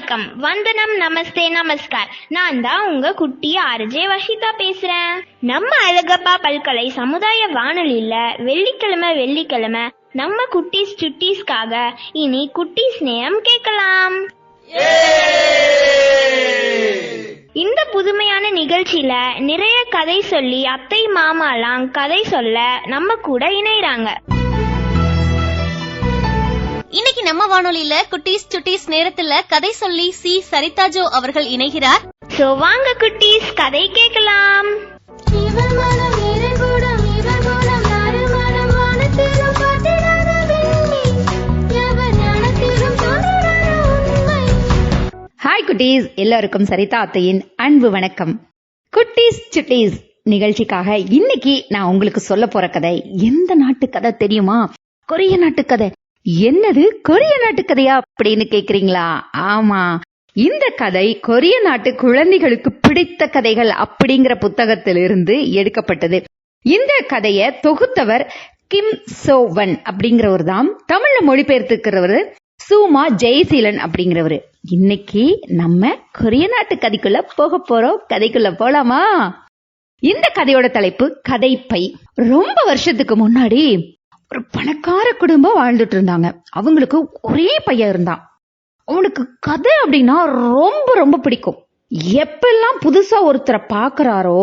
வணக்கம், வந்தனம், நமஸ்தே, நமஸ்கார். நான் தான் உங்க குட்டி ஆர்ஜே வஷிதா பேசுறேன். நம்ம அழகப்பா பல்கலை சமுதாய வானொலியில வெள்ளிக்கிழமை நம்ம குட்டீஸ் சுட்டீஸ்க்காக இனி குட்டீஸ் நேரம் கேட்கலாம். இந்த புதுமையான நிகழ்ச்சியில நிறைய கதை சொல்லி அத்தை மாமாலாம் கதை சொல்ல நம்ம கூட இணைறாங்க. இன்னைக்கு நம்ம வானொலியில குட்டீஸ் சுட்டீஸ் நேரத்துல கதை சொல்லி சி சரிதாஜோ அவர்கள் இணைகிறார். சோ வாங்க குட்டீஸ், கதை கேட்கலாம். ஹாய் குட்டீஸ், எல்லாருக்கும் சரிதா அத்தையின் அன்பு வணக்கம். குட்டீஸ் சுட்டீஸ் நிகழ்ச்சிக்காக இன்னைக்கு நான் உங்களுக்கு சொல்ல போற கதை எந்த நாட்டு கதை தெரியுமா? கொரிய நாட்டு கதை. என்னது, கொரிய நாட்டு கதையா அப்படின்னு கேக்குறீங்களா? ஆமா, இந்த கதை கொரிய நாட்டு குழந்தைகளுக்கு பிடித்த கதைகள் அப்படிங்கிற புத்தகத்திலிருந்து எடுக்கப்பட்டது. இந்த கதையை தொகுத்தவர் கிம் சோவன் அப்படிங்கிறவர் தான். தமிழ்ல மொழிபெயர்த்துக்கிறவர் சுமா ஜெயசீலன் அப்படிங்கிறவரு. இன்னைக்கு நம்ம கொரிய நாட்டு கதைக்குள்ள போக போறோம். கதைக்குள்ள போலாமா? இந்த கதையோட தலைப்பு கதைப்பை. ரொம்ப வருஷத்துக்கு முன்னாடி ஒரு பணக்கார குடும்பம் வாழ்ந்துட்டு இருந்தாங்க. அவங்களுக்கு ஒரே பையன் இருந்தான். அவனுக்கு கதை அப்படின்னா ரொம்ப ரொம்ப பிடிக்கும். எப்பெல்லாம் புதுசா ஒருத்தரை பாக்குறாரோ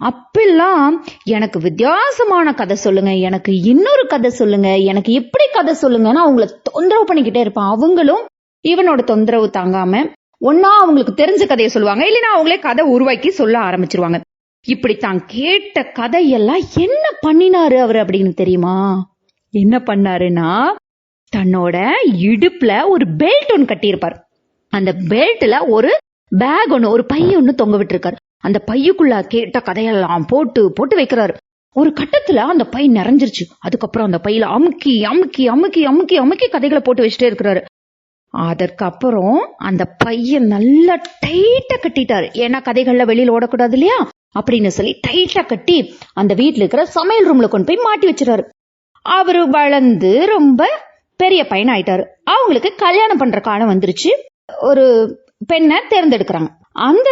அப்பெல்லாம் எனக்கு வித்தியாசமான கதை சொல்லுங்க, எனக்கு இன்னொரு கதை சொல்லுங்க, எனக்கு இப்படி கதை சொல்லுங்கன்னு அவங்கள தொந்தரவு பண்ணிக்கிட்டே இருப்பான். அவங்களும் இவனோட தொந்தரவு தாங்காம ஒன்னா அவங்களுக்கு தெரிஞ்ச கதையை சொல்லுவாங்க, இல்லைன்னா அவங்களே கதை உருவாக்கி சொல்ல ஆரம்பிச்சிருவாங்க. இப்படி தான் கேட்ட கதையெல்லாம் என்ன பண்ணினாரு அவரு அப்படின்னு தெரியுமா? என்ன பண்ணாருன்னா, தன்னோட இடுப்புல ஒரு பெல்ட் ஒன்னு கட்டியிருப்பார். அந்த பெல்ட்ல ஒரு பேக் ஒன்னு, ஒரு பை ஒன்னு தொங்க விட்டுருக்காரு. அந்த பையுக்குள்ள கேட்ட கதையெல்லாம் போட்டு போட்டு வைக்கிறாரு. ஒரு கட்டத்துல அந்த பை நிறைஞ்சிருச்சு. அதுக்கப்புறம் அந்த பையில அமுக்கி அமுக்கி அமுக்கி அமுக்கி அமுக்கி கதைகளை போட்டு வச்சுட்டே இருக்கிறாரு. அதற்கப்புறம் அந்த பைய நல்லா டைட்டா கட்டிட்டாரு. ஏன்னா கதைகள்ல வெளியில ஓடக்கூடாது இல்லையா அப்படின்னு சொல்லி டைட்டா கட்டி அந்த வீட்டுல இருக்கிற சமையல் ரூம்ல கொண்டு போய் மாட்டி வச்சிருக்காரு. அவரு வளர்ந்து ரொம்ப பெரிய பையன் ஆயிட்டாரு. அவங்களுக்கு கல்யாணம் பண்ற காலம் வந்துருச்சு. ஒரு பெண்ணை தேர்ந்தெடுக்கிறாங்க. அந்த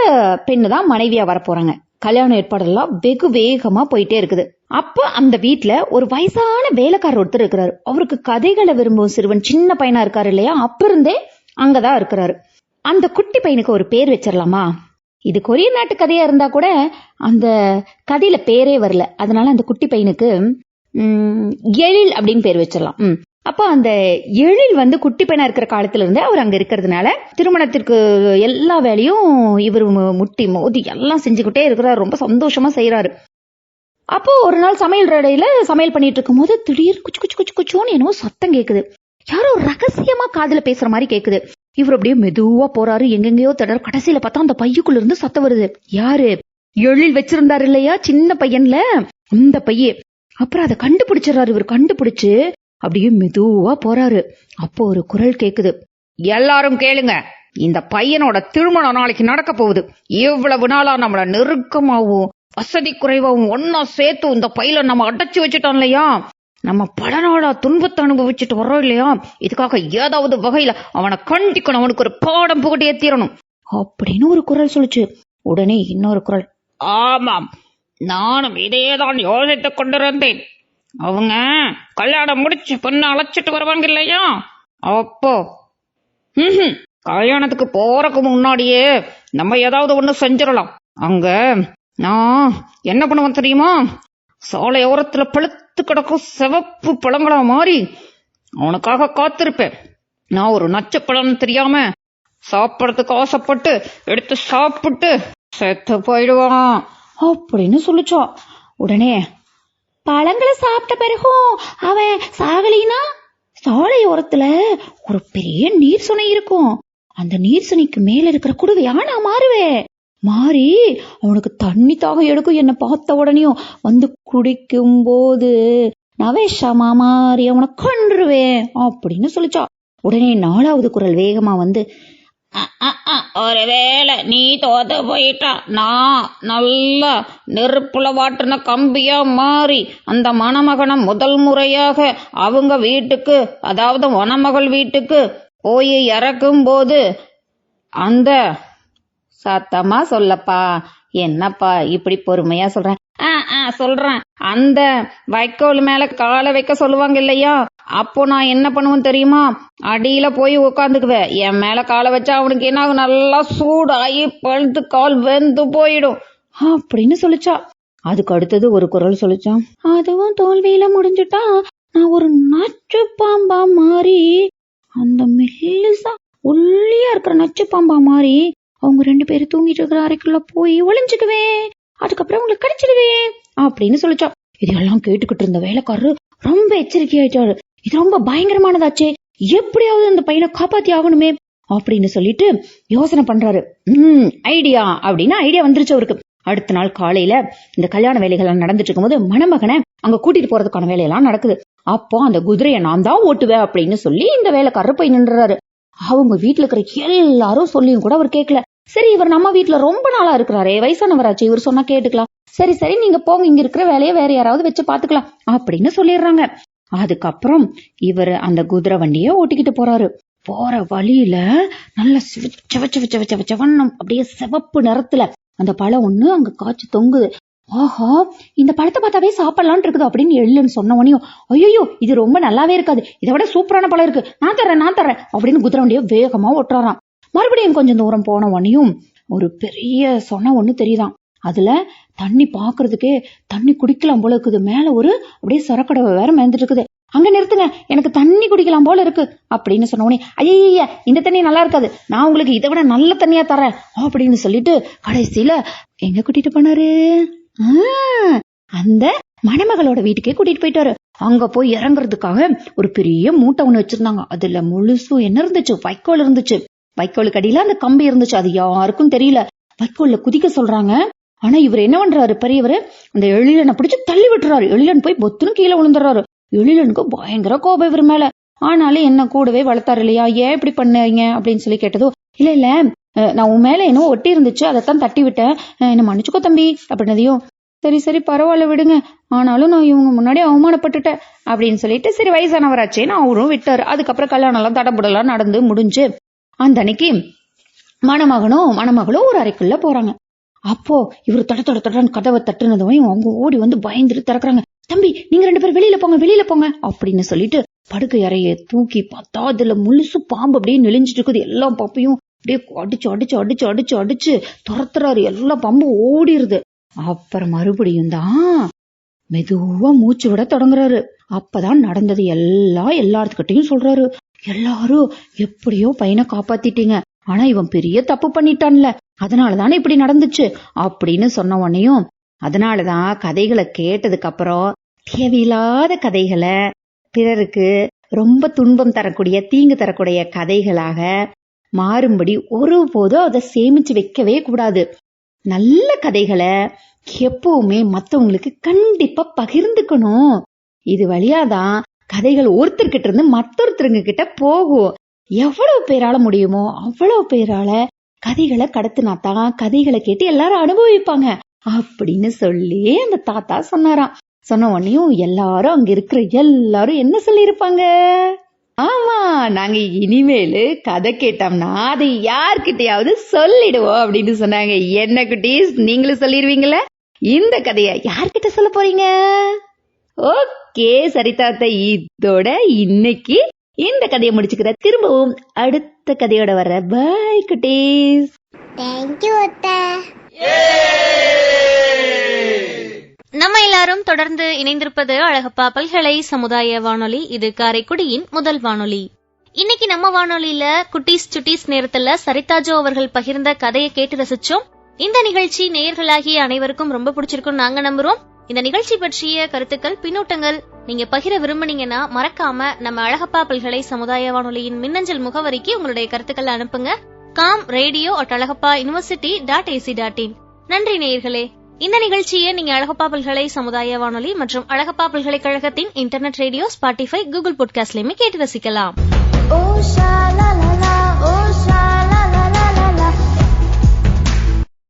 பெண்ணு தான் மனைவியா வர போறாங்க. கல்யாண ஏற்பாடெல்லாம் வெகு வேகமா போயிட்டே இருக்குது. அப்ப அந்த வீட்டுல ஒரு வயசான வேலைக்காரர் ஒருத்தர் இருக்கிறாரு. அவருக்கு கதைகளை விரும்பும் சிறுவன் சின்ன பையனா இருக்காரு இல்லையா, அப்ப இருந்தே அங்கதான் இருக்கிறாரு. அந்த குட்டி பையனுக்கு ஒரு பேர் வச்சிடலாமா? இது கொரிய நாட்டு கதையா இருந்தா கூட அந்த கதையில பேரே வரல. அதனால அந்த குட்டி பையனுக்கு எழில் அப்படின்னு பேர் வச்சிடலாம். அப்ப அந்த எழில் குட்டி பையனா இருக்கிற காலத்துல இருந்து அவர் அங்க இருக்கிறதுனால திருமணத்திற்கு எல்லா வேலையும் இவர் முட்டி மோதி எல்லாம் செஞ்சுக்கிட்டே இருக்கிறாரு. ரொம்ப சந்தோஷமா செய்யறாரு. அப்போ ஒரு நாள் சமையல் ரடையில சமையல் பண்ணிட்டு இருக்கும் போது திடீர் குச்சு குச்சு குச்சு குச்சோன்னு என்னவோ சத்தம் கேக்குது. யாரோ ரகசியமா காதுல பேசுற மாதிரி கேக்குது. இவர் அப்படியே மெதுவா போறாரு, எங்கெங்கயோ தடவை. கடைசியில பார்த்தா அந்த பையுக்குள்ள இருந்து சத்தம் வருது. யாரு? எழில் வச்சிருந்தாரு இல்லையா சின்ன பையன்ல, அந்த பைய. அப்புறம் அதை கண்டுபிடிச்சிடறாரு. இவர் கண்டுபிடிச்சு அப்படியே மெதுவா போறாரு. அப்போ ஒரு குரல் கேக்குது. எல்லாரும் கேளுங்க, இந்த பையனோட திருமணம் நாளைக்கு நடக்க போகுது. இவ்வளவு நாளா நம்மள நெருக்கமாவும் வசதி குறைவாவும் ஒன்னா சேர்த்து இந்த பையில நம்ம அடைச்சு வச்சுட்டோம் இல்லையா, நம்ம பல நாளா துன்பத்தை அனுபவிச்சுட்டு வர்றோம் இல்லையா, இதுக்காக ஏதாவது வகையில அவனை கண்டிக்கணும், அவனுக்கு ஒரு பாடம் புகட்டி ஏத்திரணும் அப்படின்னு ஒரு குரல் சொல்லுச்சு. உடனே இன்னொரு குரல், ஆமாம், நானும் இதையேதான் யோசித்துக் கொண்டிருந்தேன். அவங்க கல்யாணம் முடிச்சு பொண்ணு அழைச்சிட்டு வருவாங்க இல்லையா, அப்போ கல்யாணத்துக்கு போறதுக்கு முன்னாடியே நம்ம ஏதாவது ஒண்ணு செஞ்சிடலாம். அங்க நான் என்ன பண்ணுவேன் தெரியுமா? சாலை ஓரத்துல பழுத்து கிடக்கும் சிவப்பு பழங்களா மாறி அவனுக்காக காத்திருப்பேன். நான் ஒரு நச்சு பழம் தெரியாம சாப்பிடறதுக்கு ஆசைப்பட்டு எடுத்து சாப்பிட்டு செத்து போயிடுவான் அப்படின்னு சொல்லிச்சா. உடனே பழங்களை சாப்பிட்ட பிறகும் அவன் சாகலினா சாலை ஓரத்துல ஒரு பெரிய நீர் சுனை இருக்கும். அந்த நீர் சுனைக்கு மேல இருக்கிற குடுவையா நான் மாறுவேன். மாறி அவனுக்கு தண்ணி தாகம் எடுக்கும். என்ன பார்த்த உடனேயும் குடிக்கும் போது நான் விஷமா மாறி அவனை கொன்றுவேன் அப்படின்னு சொல்லிச்சா. உடனே நாலாவது குரல் வேகமா ஒருவேளை நீ தோத்து போயிட்டா, நான் நல்லா நெருப்புல வாட்டின கம்பியா மாறி அந்த மணமகனை முதல் முறையாக அவங்க வீட்டுக்கு, அதாவது மணமகள் வீட்டுக்கு போய் இறக்கும் போது அந்த சத்தமா சொல்லப்பா, என்னப்பா இப்படி பொறுமையா சொல்றேன்? சொல்றேன். அந்த வைக்கோல் மேல காலை வைக்க சொல்லுவாங்க இல்லையா, அப்போ நான் என்ன பண்ணுவேன் தெரியுமா? அடியில போய் உட்காந்துக்குவேன். என் மேல காலை வச்சா அவனுக்கு என்ன ஆகும், நல்லா சூடாகி பழுத்து கால் வெந்து போயிடும் அப்படின்னு சொல்லிச்சா. அதுக்கு அடுத்தது ஒரு குரல் சொல்லிச்சான், அதுவும் தோல்வியில முடிஞ்சுட்டா நான் ஒரு நச்சு பாம்பா மாறி, அந்த மெல்லிசா ஒல்லியா இருக்கிற நச்சு பாம்பா மாறி அவங்க 2 பேரும் தூங்கிட்டு இருக்கிற அறைக்குள்ள போய் ஒளிஞ்சுக்குவேன், அதுக்கப்புறம் உங்களுக்கு கிடைச்சிடுவேன் அப்படின்னு சொல்லிச்சா. இதெல்லாம் கேட்டுக்கிட்டு இருந்த வேலைக்காரரு ரொம்ப எச்சரிக்கை ஆயிட்டாரு. இது ரொம்ப பயங்கரமானதாச்சே, எப்படியாவது அந்த பையனை காப்பாத்தி ஆகணுமே அப்படின்னு சொல்லிட்டு யோசனை பண்றாரு. ஐடியா அப்படின்னு ஐடியா வந்துருச்சு அவருக்கு. அடுத்த நாள் காலையில இந்த கல்யாண வேலைகள் நடந்துட்டு இருக்கும் போது மணமகனை அங்க கூட்டிட்டு போறதுக்கான வேலையெல்லாம் நடக்குது. அப்போ அந்த குதிரையை நான் தான் ஓட்டுவேன் அப்படின்னு சொல்லி இந்த வேலைக்காரர் போய் நின்றாரு. அவங்க வீட்டுல இருக்கிற எல்லாரும் சொல்லியும் கூட அவர் கேட்கல. சரி, இவர் நம்ம வீட்டுல ரொம்ப நாளா இருக்கிறாரே, வயசானவராச்சு, இவர் சொன்னா கேட்டுக்கலாம், சரி சரி நீங்க போங்க, இங்க இருக்கிற வேலையை வேற யாராவது வச்சு பாத்துக்கலாம் அப்படின்னு சொல்லிடுறாங்க. அதுக்கப்புறம் இவர் அந்த குதிரை வண்டிய ஓட்டிக்கிட்டு போறாரு. போற வழியில நல்ல செவச்சவன்னம் அப்படியே சிவப்பு நிறத்துல அந்த பழம் ஒண்ணு அங்க காய்ச்சி தொங்குது. ஆஹா, இந்த பழத்தை பார்த்தாவே சாப்பிடலான் இருக்குது அப்படின்னு எள்ளுன்னு சொன்னவனையும், ஐயோ இது ரொம்ப நல்லாவே இருக்காது, இதை விட சூப்பரான பழம் இருக்கு, நான் தரேன் அப்படின்னு குதிரை வண்டிய வேகமா ஓட்டுறாராம். மறுபடியும் கொஞ்சம் தூரம் போனவனையும் ஒரு பெரிய சொன்ன ஒண்ணு தெரியுதான். அதுல தண்ணி பாக்குறதுக்கே தண்ணி குடிக்கலாம் போல இருக்குது. மேல ஒரு அப்படியே சொரக்கடவை வேற மேந்துட்டு இருக்குது. அங்க நிறுத்துங்க, எனக்கு தண்ணி குடிக்கலாம் போல இருக்கு அப்படின்னு சொன்னவனே, ஐய இந்த தண்ணி நல்லா இருக்காது, நான் உங்களுக்கு இதை விட நல்ல தண்ணியா தரேன் அப்படின்னு சொல்லிட்டு கடைசியில எங்க கூட்டிட்டு போனாரு? அந்த மணமகளோட வீட்டுக்கே கூட்டிட்டு போயிட்டாரு. அங்க போய் இறங்குறதுக்காக ஒரு பெரிய மூட்டை ஒண்ணு வச்சிருந்தாங்க. அதுல முழுசும் என்ன இருந்துச்சு, வைக்கோல் இருந்துச்சு. வைக்கோலுக்கு அடியில அந்த கம்பி இருந்துச்சு. அது யாருக்கும் தெரியல. வைக்கோல்ல குதிக்க சொல்றாங்க. ஆனா இவர் என்ன பண்றாரு, பெரியவர் அந்த எழிலனை பிடிச்சு தள்ளி விட்டுறாரு. எழிலன் போய் பொத்துன்னு கீழே விழுந்துறாரு. எழிலனுக்கு பயங்கர கோபம் இவர் மேல. ஆனாலும் என்ன கூடவே வளர்த்தாரு இல்லையா, ஏன் இப்படி பண்ணீங்க அப்படின்னு சொல்லி கேட்டதோ, இல்ல நான் உன் மேல என்னவோ ஒட்டி இருந்துச்சு, அதைத்தான் தட்டி விட்டேன், என்ன மன்னிச்சுக்கோ தம்பி அப்படின்னதையும், சரி பரவாயில்ல விடுங்க, ஆனாலும் நான் இவங்க முன்னாடி அவமானப்பட்டுட்டேன் அப்படின்னு சொல்லிட்டு சரி வயசானவராச்சேன்னு அவரும் விட்டாரு. அதுக்கப்புறம் கல்யாணம் எல்லாம் தடபுடலாம் நடந்து முடிஞ்சு அந்த அன்னைக்கு மணமகளும் ஒரு அறைக்குள்ள போறாங்க. அப்போ இவர் தட கதவை தட்டுனதும் அவங்க ஓடி வந்து பயந்துட்டு திறக்கிறாங்க. தம்பி, நீங்க 2 பேரும் வெளியில போங்க அப்படின்னு சொல்லிட்டு படுக்கை அறைய தூக்கி பார்த்தா அதுல முழுசு பாம்பு அப்படியே நெளிஞ்சிட்டு இருக்குது. எல்லா பாம்பையும் அப்படியே அடிச்சு துரத்துறாரு. எல்லா பாம்பும் ஓடிடுது. அப்புறம் மறுபடியும் தான் மெதுவா மூச்சு விட தொடங்குறாரு. அப்பதான் நடந்தது எல்லாத்துக்கிட்டையும் சொல்றாரு. எல்லாரும் எப்படியோ பையனை காப்பாத்திட்டீங்க, ஆனா இவன் பெரிய தப்பு பண்ணிட்டான்ல, அதனாலதானே இப்படி நடந்துச்சு அப்படின்னு சொன்ன உடனேயும், அதனாலதான் கதைகளை கேட்டதுக்கு அப்புறம் தேவையில்லாத கதைகளை, பிறருக்கு ரொம்ப துன்பம் தரக்கூடிய தீங்கு தரக்கூடிய கதைகளாக மாறும்படி ஒருபோதும் அதை சேமிச்சு வைக்கவே கூடாது. நல்ல கதைகளை எப்பவுமே மத்தவங்களுக்கு கண்டிப்பா பகிர்ந்துக்கணும். இது வழியாதான் கதைகள் ஒருத்தர்கிட்ட இருந்து மற்றொருத்தருங்க கிட்ட போகும். எவ்வளவு பேரால முடியுமோ அவ்வளவு பேரால கதைகளை கடத்தினாதான் கதைகளை கேட்டு எல்லாரும் அனுபவிப்பாங்க அப்படின்னு சொல்லி அந்த தாத்தா சொன்னாராம். சொன்ன உடனேயும் எல்லாரும் அங்க இருக்கிற எல்லாரும் என்ன சொல்லிருப்பாங்க, ஆமா நாங்க இனிமேலு கதை கேட்டோம்னா அதை யார்கிட்டயாவது சொல்லிடுவோம் அப்படின்னு சொன்னாங்க. என்ன குட்டீஸ், நீங்களும் சொல்லிடுவீங்களா? இந்த கதைய யார்கிட்ட சொல்ல போறீங்க? ஓகே சரி தாத்தா, இதோட இன்னைக்கு இந்த கதையை முடிச்சுக்கிற. திரும்பவும் அடுத்த கதையோட வர. பை குட்டீஸ். தேங்க்யூ அத்தை. நம்ம எல்லாரும் தொடர்ந்து இணைந்திருப்பது அழகப்பா பல்கலை சமுதாய வானொலி. இது காரைக்குடியின் முதல் வானொலி. இன்னைக்கு நம்ம வானொலியில குட்டீஸ் சுட்டீஸ் நேரத்துல சரிதாஜோ அவர்கள் பகிர்ந்த கதையை கேட்டு ரசிச்சோம். இந்த நிகழ்ச்சி நேயர்களாகிய அனைவருக்கும் ரொம்ப பிடிச்சிருக்கும் நாங்க நம்புறோம். இந்த நிகழ்ச்சி பற்றிய கருத்துக்கள், பின்னூட்டங்கள் நீங்க பகிர விரும்புனீங்கன்னா மறக்காம நம்ம அழகப்பா பல்கலை சமுதாய வானொலியின் மின்னஞ்சல் முகவரிக்கு உங்களுடைய கருத்துக்களை அனுப்புங்க. com radio@alagappauniversity.ac.in. நன்றி நேயர்களே. இந்த நிகழ்ச்சியை நீங்க அழகப்பா பல்கலை சமுதாய வானொலி மற்றும் அழகப்பா பல்கலைக்கழகத்தின் இன்டர்நெட் ரேடியோ, ஸ்பாட்டிஃபை, கூகுள் பாட்காஸ்ட்லயுமே கேட்டு ரசிக்கலாம்.